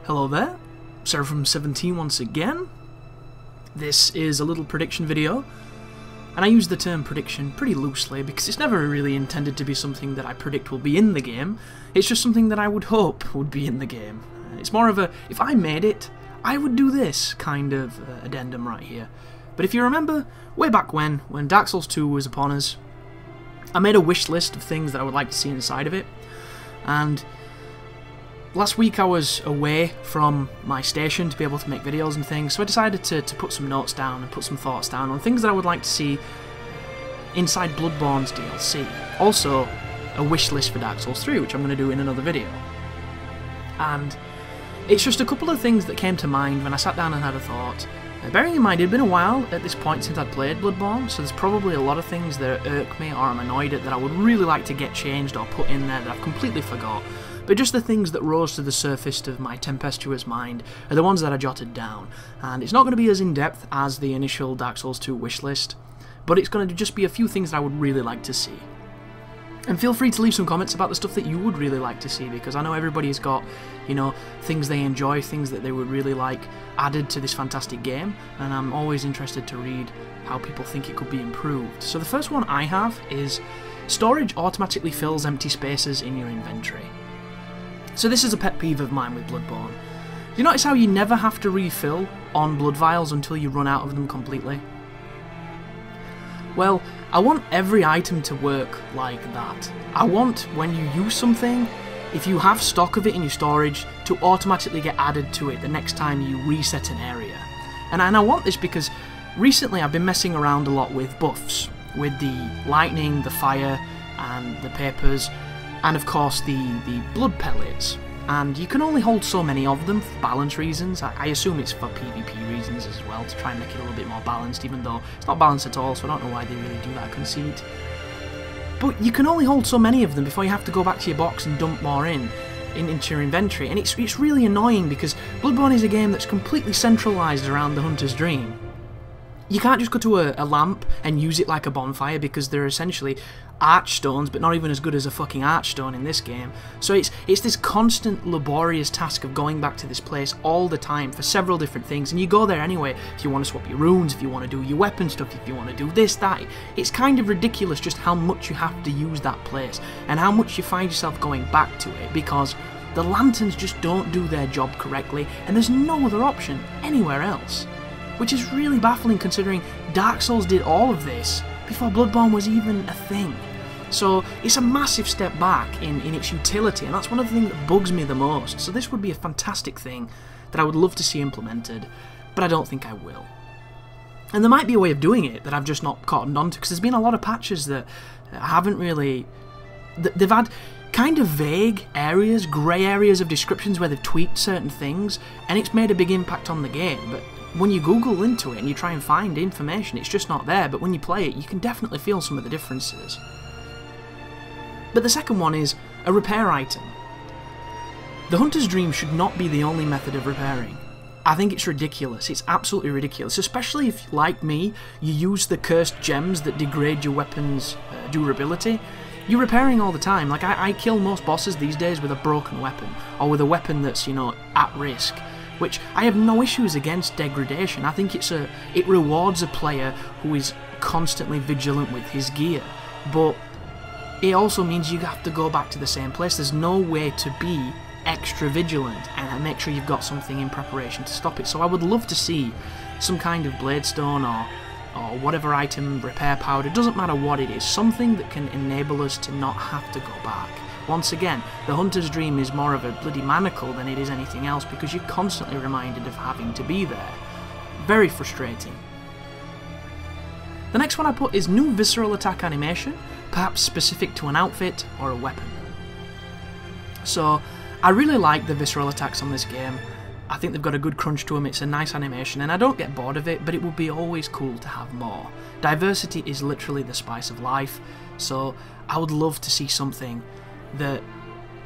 Hello there, Sarah from 17 once again. This is a little prediction video, and I use the term prediction pretty loosely because it's never really intended to be something that I predict will be in the game. It's just something that I would hope would be in the game. It's more of a, if I made it, I would do this kind of addendum right here. But if you remember, way back when Dark Souls 2 was upon us, I made a wish list of things that I would like to see inside of it, and last week I was away from my station to be able to make videos and things, so I decided to put some notes down and put some thoughts down on things that I would like to see inside Bloodborne's DLC. Also, a wish list for Dark Souls 3, which I'm going to do in another video. And it's just a couple of things that came to mind when I sat down and had a thought. Bearing in mind, it had been a while at this point since I'd played Bloodborne, so there's probably a lot of things that irk me or I'm annoyed at that I would really like to get changed or put in there that I've completely forgot. But just the things that rose to the surface of my tempestuous mind are the ones that I jotted down. And it's not going to be as in-depth as the initial Dark Souls 2 wishlist, but it's going to just be a few things that I would really like to see. And feel free to leave some comments about the stuff that you would really like to see, because I know everybody's got, you know, things they enjoy, things that they would really like added to this fantastic game, and I'm always interested to read how people think it could be improved. So the first one I have is storage automatically fills empty spaces in your inventory. So this is a pet peeve of mine with Bloodborne. Do you notice how you never have to refill on blood vials until you run out of them completely? Well, I want every item to work like that. I want, when you use something, if you have stock of it in your storage, to automatically get added to it the next time you reset an area. And I want this because recently I've been messing around a lot with buffs, with the lightning, the fire, and the papers, and of course the blood pellets. And you can only hold so many of them for balance reasons. I assume it's for PvP reasons as well, to try and make it a little bit more balanced, even though it's not balanced at all, so I don't know why they really do that conceit. But you can only hold so many of them before you have to go back to your box and dump more into your inventory, and it's really annoying because Bloodborne is a game that's completely centralised around the Hunter's Dream. You can't just go to a lamp and use it like a bonfire because they're essentially archstones, but not even as good as a fucking archstone in this game. So it's this constant laborious task of going back to this place all the time for several different things, and you go there anyway if you want to swap your runes, if you want to do your weapon stuff, if you want to do this, that. It's kind of ridiculous just how much you have to use that place and how much you find yourself going back to it because the lanterns just don't do their job correctly and there's no other option anywhere else. Which is really baffling considering Dark Souls did all of this before Bloodborne was even a thing. So it's a massive step back in its utility, and that's one of the things that bugs me the most. So this would be a fantastic thing that I would love to see implemented, but I don't think I will. And there might be a way of doing it that I've just not cottoned onto, because there's been a lot of patches that haven't really... They've had kind of vague areas, grey areas of descriptions where they've tweaked certain things, and it's made a big impact on the game, but when you Google into it and you try and find information, it's just not there, but when you play it, you can definitely feel some of the differences. But the second one is a repair item. The Hunter's Dream should not be the only method of repairing. I think it's ridiculous. It's absolutely ridiculous, especially if, like me, you use the cursed gems that degrade your weapon's durability. You're repairing all the time. Like, I kill most bosses these days with a broken weapon, or with a weapon that's, you know, at risk. Which I have no issues against degradation. I think it rewards a player who is constantly vigilant with his gear, but it also means you have to go back to the same place. There's no way to be extra vigilant and make sure you've got something in preparation to stop it. So I would love to see some kind of bladestone or whatever item, repair powder, doesn't matter what it is, something that can enable us to not have to go back. Once again, the Hunter's Dream is more of a bloody manacle than it is anything else because you're constantly reminded of having to be there. Very frustrating. The next one I put is new visceral attack animation, perhaps specific to an outfit or a weapon. So, I really like the visceral attacks on this game. I think they've got a good crunch to them, it's a nice animation, and I don't get bored of it, but it would be always cool to have more. Diversity is literally the spice of life, so I would love to see something that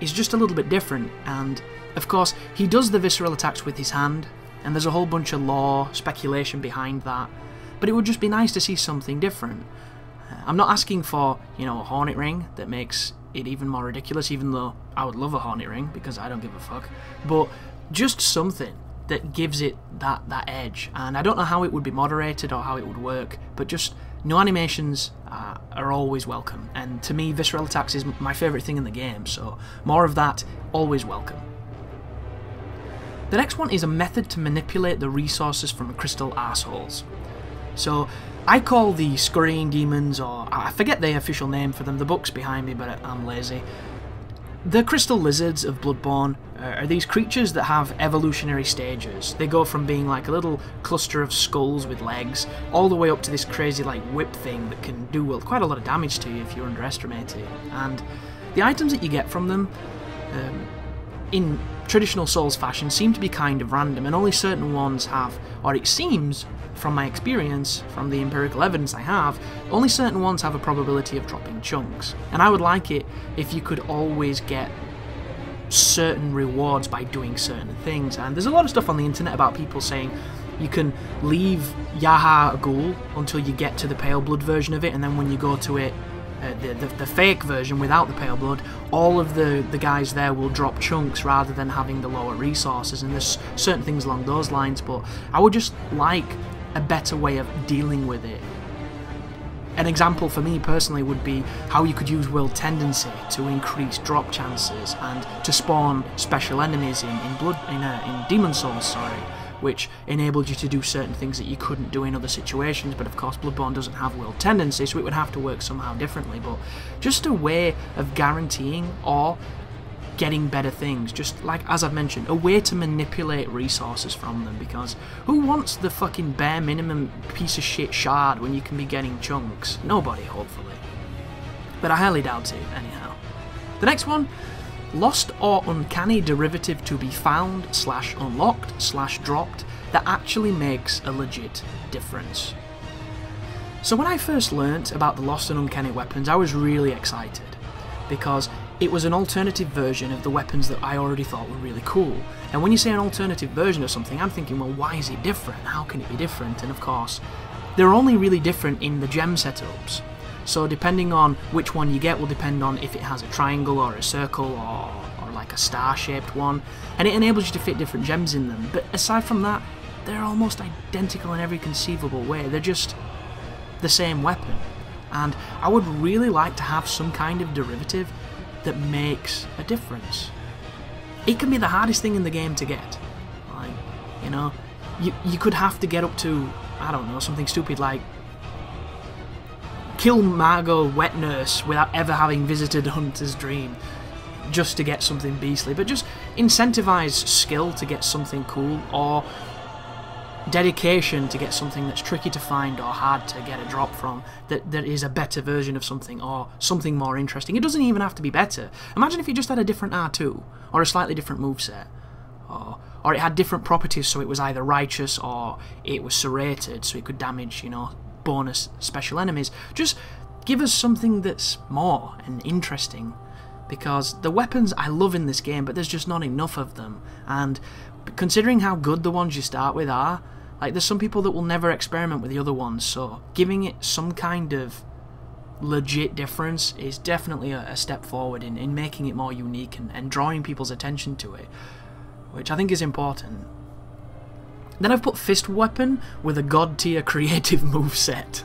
is just a little bit different. And of course he does the visceral attacks with his hand, and there's a whole bunch of lore, speculation behind that, but it would just be nice to see something different. I'm not asking for, you know, a hornet ring that makes it even more ridiculous, even though I would love a hornet ring because I don't give a fuck, but just something that gives it that edge. And I don't know how it would be moderated or how it would work, but just no animations are always welcome. And to me, visceral attacks is my favourite thing in the game, so more of that, always welcome. The next one is a method to manipulate the resources from crystal assholes. So I call the scurrying demons, or I forget the official name for them, the book's behind me but I'm lazy. The crystal lizards of Bloodborne are these creatures that have evolutionary stages. They go from being like a little cluster of skulls with legs, all the way up to this crazy like whip thing that can do quite a lot of damage to you if you underestimate it. And the items that you get from them, in traditional Souls fashion, seem to be kind of random, and only certain ones have, or it seems from my experience, from the empirical evidence I have, only certain ones have a probability of dropping chunks. And I would like it if you could always get certain rewards by doing certain things. And there's a lot of stuff on the internet about people saying you can leave Yaha Ghul until you get to the pale blood version of it, and then when you go to it, the fake version without the pale blood, all of the guys there will drop chunks rather than having the lower resources, and there's certain things along those lines. But I would just like a better way of dealing with it. An example for me personally would be how you could use World Tendency to increase drop chances and to spawn special enemies in Demon Souls, which enabled you to do certain things that you couldn't do in other situations. But of course Bloodborne doesn't have World Tendency, so it would have to work somehow differently. But just a way of guaranteeing or getting better things, just like, as I've mentioned, a way to manipulate resources from them, because who wants the fucking bare minimum piece of shit shard when you can be getting chunks? Nobody, hopefully. But I highly doubt it, anyhow. The next one, lost or uncanny derivative to be found / unlocked / dropped that actually makes a legit difference. So when I first learnt about the lost and uncanny weapons, I was really excited, because it was an alternative version of the weapons that I already thought were really cool. And when you say an alternative version of something, I'm thinking, well, why is it different? How can it be different? And of course, they're only really different in the gem setups. So depending on which one you get will depend on if it has a triangle or a circle or like a star-shaped one. And it enables you to fit different gems in them. But aside from that, they're almost identical in every conceivable way. They're just the same weapon. And I would really like to have some kind of derivative that makes a difference. It can be the hardest thing in the game to get. Like, you know, you could have to get up to, I don't know, something stupid like kill Margot Wet Nurse without ever having visited Hunter's Dream just to get something beastly. But just incentivize skill to get something cool, or dedication to get something that's tricky to find or hard to get a drop from, that is a better version of something or something more interesting. It doesn't even have to be better. Imagine if you just had a different R2 or a slightly different moveset, or it had different properties, so it was either righteous or it was serrated so it could damage, you know, bonus special enemies. Just give us something that's more and interesting, because the weapons I love in this game, but there's just not enough of them. And considering how good the ones you start with are, like, there's some people that will never experiment with the other ones, so giving it some kind of legit difference is definitely a step forward in making it more unique and drawing people's attention to it, which I think is important. Then I've put Fist Weapon with a god tier creative moveset.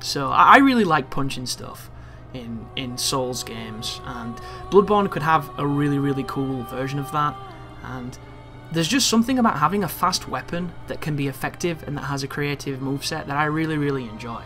So I really like punching stuff in Souls games, and Bloodborne could have a really cool version of that. And there's just something about having a fast weapon that can be effective and that has a creative moveset that I really enjoy.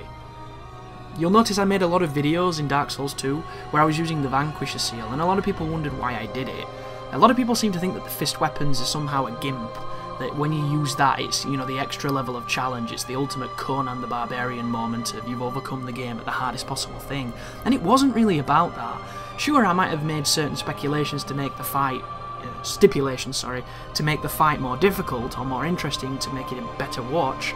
You'll notice I made a lot of videos in Dark Souls 2 where I was using the Vanquisher seal, and a lot of people wondered why I did it. A lot of people seem to think that the fist weapons is somehow a gimp, that when you use that it's, you know, the extra level of challenge, it's the ultimate Conan the Barbarian moment of you've overcome the game at the hardest possible thing. And it wasn't really about that. Sure, I might have made certain stipulations to make the fight more difficult or more interesting to make it a better watch,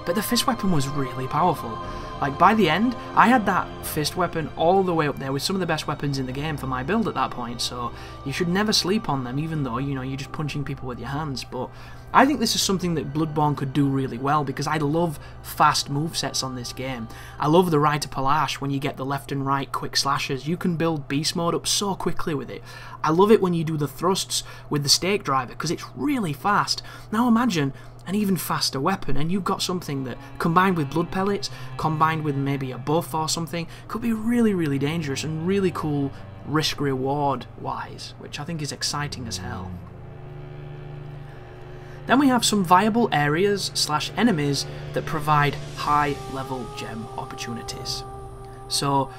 but the fist weapon was really powerful. Like, by the end, I had that fist weapon all the way up there with some of the best weapons in the game for my build at that point, so you should never sleep on them, even though, you know, you're just punching people with your hands. But I think this is something that Bloodborne could do really well, because I love fast movesets on this game. I love the Rite of Palash when you get the left and right quick slashes. You can build beast mode up so quickly with it. I love it when you do the thrusts with the stake driver, because it's really fast. Now imagine an even faster weapon, and you've got something that, combined with blood pellets, combined with maybe a buff or something, could be really, really dangerous and really cool risk-reward wise, which I think is exciting as hell. Then we have some viable areas / enemies that provide high level gem opportunities. So,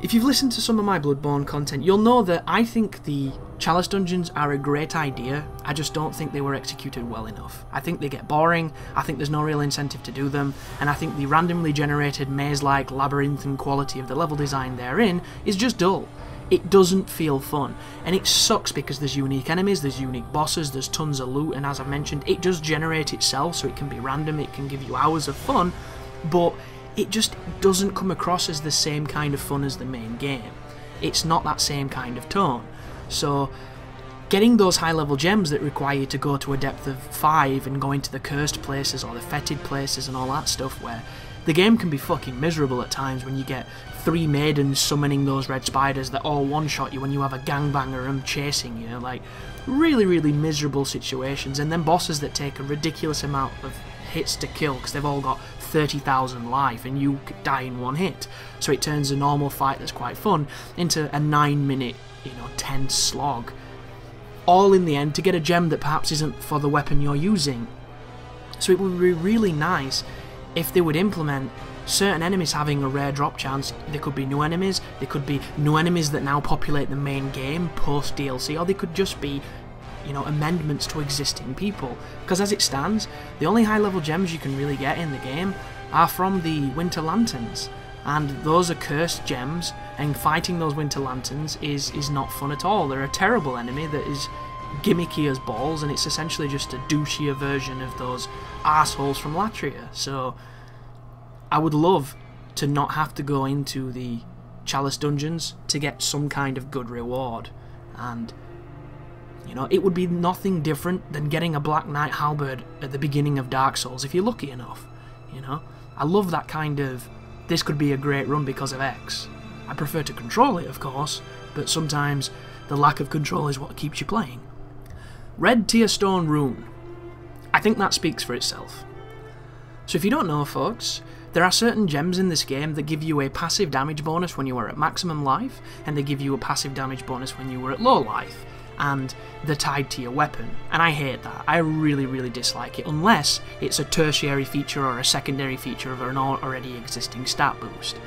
if you've listened to some of my Bloodborne content, you'll know that I think the Chalice dungeons are a great idea, I just don't think they were executed well enough. I think they get boring, I think there's no real incentive to do them, and I think the randomly generated maze-like labyrinthine quality of the level design therein is just dull. It doesn't feel fun, and it sucks because there's unique enemies, there's unique bosses, there's tons of loot, and as I've mentioned, it does generate itself, so it can be random, it can give you hours of fun, but it just doesn't come across as the same kind of fun as the main game. It's not that same kind of tone. So, getting those high level gems that require you to go to a depth of 5 and go into the cursed places or the fetid places and all that stuff, where the game can be fucking miserable at times when you get 3 maidens summoning those red spiders that all one-shot you when you have a gangbanger and chasing you, like really, really miserable situations, and then bosses that take a ridiculous amount of hits to kill because they've all got 30,000 life and you die in one hit, so it turns a normal fight that's quite fun into a 9-minute, tense slog, all in the end to get a gem that perhaps isn't for the weapon you're using. So it would be really nice if they would implement certain enemies having a rare drop chance. They could be new enemies, they could be new enemies that now populate the main game post DLC, or they could just be amendments to existing people, because as it stands, the only high level gems you can really get in the game are from the Winter Lanterns, and those are cursed gems, and fighting those Winter Lanterns is not fun at all. They're a terrible enemy that is gimmicky as balls, and it's essentially just a douchier version of those assholes from Latria. So I would love to not have to go into the Chalice dungeons to get some kind of good reward, and it would be nothing different than getting a Black Knight halberd at the beginning of Dark Souls if you're lucky enough. I love that kind of, this could be a great run because of X. I prefer to control it, of course, but sometimes the lack of control is what keeps you playing. Red Tearstone Rune. I think that speaks for itself. So if you don't know, folks, there are certain gems in this game that give you a passive damage bonus when you are at maximum life, and they give you a passive damage bonus when you were at low life, and they're tied to your weapon, and I hate that. I really, really dislike it, unless it's a tertiary feature or a secondary feature of an already existing stat boost.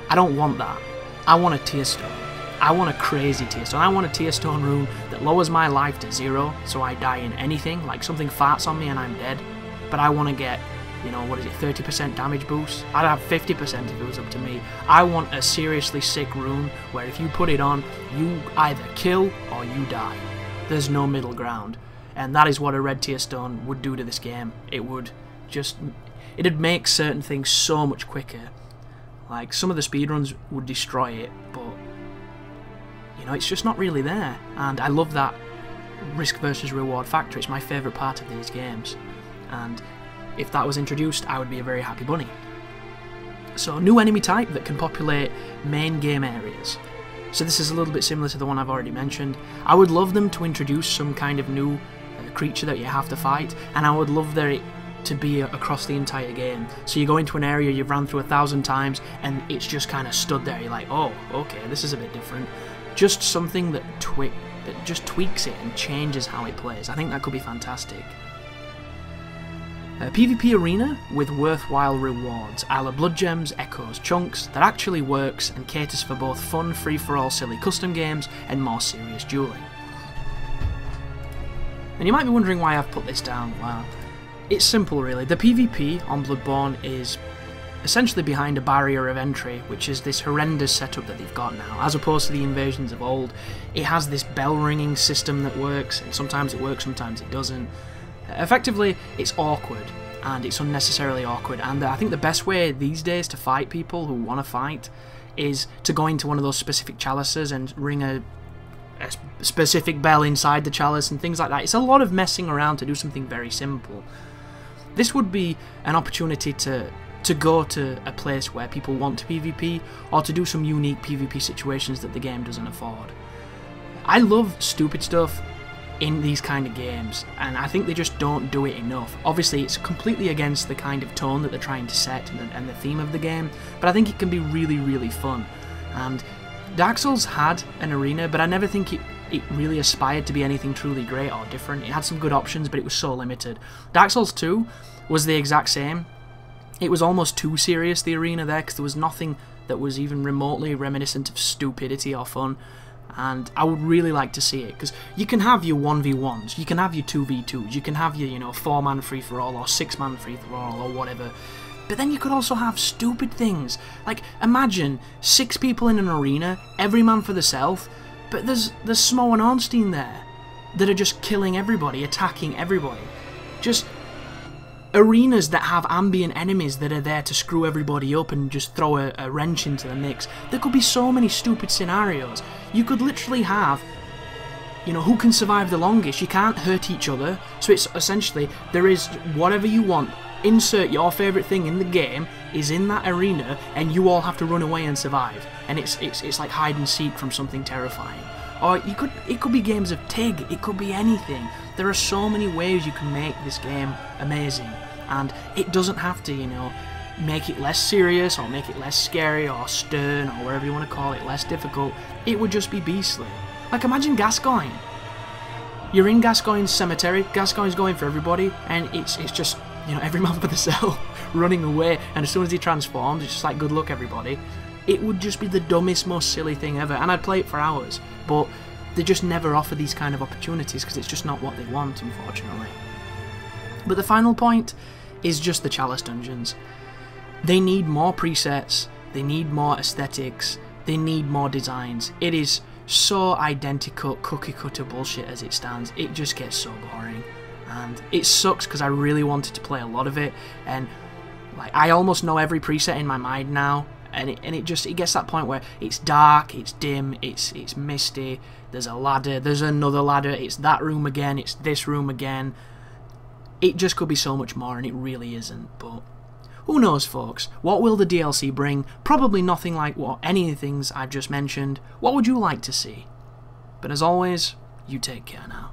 I don't want that. I want a Tearstone. I want a crazy Tearstone. I want a Tearstone rune that lowers my life to 0, so I die in anything, like something farts on me and I'm dead, but I want to get 30% damage boost. I'd have 50% if it was up to me. I want a seriously sick rune where if you put it on, you either kill or you die. There's no middle ground. And that is what a Red Tearstone would do to this game. It'd make certain things so much quicker. Like, some of the speedruns would destroy it, but it's just not really there. And I love that risk versus reward factor. It's my favourite part of these games. And if that was introduced, I would be a very happy bunny. So, new enemy type that can populate main game areas. So this is a little bit similar to the one I've already mentioned. I would love them to introduce some kind of new creature that you have to fight, and I would love it to be across the entire game. So you go into an area you've ran through 1,000 times, and it's just kind of stood there. You're like, oh, okay, this is a bit different. Just something that just tweaks it and changes how it plays. I think that could be fantastic. A PvP arena with worthwhile rewards, a la Blood Gems, Echoes, Chunks, that actually works and caters for both fun, free-for-all silly custom games and more serious dueling. And you might be wondering why I've put this down. Well, it's simple really. The PvP on Bloodborne is essentially behind a barrier of entry, which is this horrendous setup that they've got now. As opposed to the invasions of old, it has this bell ringing system that works, and sometimes it works, sometimes it doesn't. Effectively, it's awkward. and it's unnecessarily awkward. And I think the best way these days to fight people who want to fight is to go into one of those specific chalices and ring a specific bell inside the chalice and things like that. It's a lot of messing around to do something very simple. This would be an opportunity to go to a place where people want to PvP, or to do some unique PvP situations that the game doesn't afford. I love stupid stuff in these kind of games, and I think they just don't do it enough. Obviously, it's completely against the kind of tone that they're trying to set and the theme of the game, but I think it can be really, really fun. And Dark Souls had an arena, but I never think it really aspired to be anything truly great or different. It had some good options, but it was so limited. Dark Souls 2 was the exact same. It was almost too serious, the arena there, because there was nothing that was even remotely reminiscent of stupidity or fun. And I would really like to see it, because you can have your 1v1s, you can have your 2v2s, you can have your, 4-man free-for-all or 6-man free-for-all or whatever. But then you could also have stupid things. Like, imagine 6 people in an arena, every man for themselves, but there's Smo and Ornstein there that are just killing everybody, attacking everybody. Just arenas that have ambient enemies that are there to screw everybody up and just throw a wrench into the mix. There could be so many stupid scenarios. You could literally have, who can survive the longest. You can't hurt each other, so it's essentially, there is whatever you want. Insert your favourite thing in the game is in that arena, and you all have to run away and survive. And it's like hide and seek from something terrifying. Or it could be games of TIG, it could be anything. There are so many ways you can make this game amazing, and it doesn't have to, make it less serious or make it less scary or stern or whatever you want to call it, less difficult. It would just be beastly. Like, imagine Gascoigne. You're in Gascoigne's cemetery, Gascoigne's going for everybody, and it's just, every man for themselves running away, and as soon as he transforms, it's just like, good luck everybody. It would just be the dumbest, most silly thing ever, and I'd play it for hours, but they just never offer these kind of opportunities because it's just not what they want, unfortunately. But the final point is just the Chalice dungeons. They need more presets, they need more aesthetics, they need more designs. It is so identical, cookie cutter bullshit as it stands. It just gets so boring, and it sucks because I really wanted to play a lot of it, and like I almost know every preset in my mind now. And it gets to that point where it's dark, it's dim, it's misty, there's a ladder, there's another ladder, it's that room again, it's this room again. It just could be so much more, and it really isn't, but who knows, folks? What will the DLC bring? Probably nothing like any of the things I've just mentioned. What would you like to see? But as always, you take care now.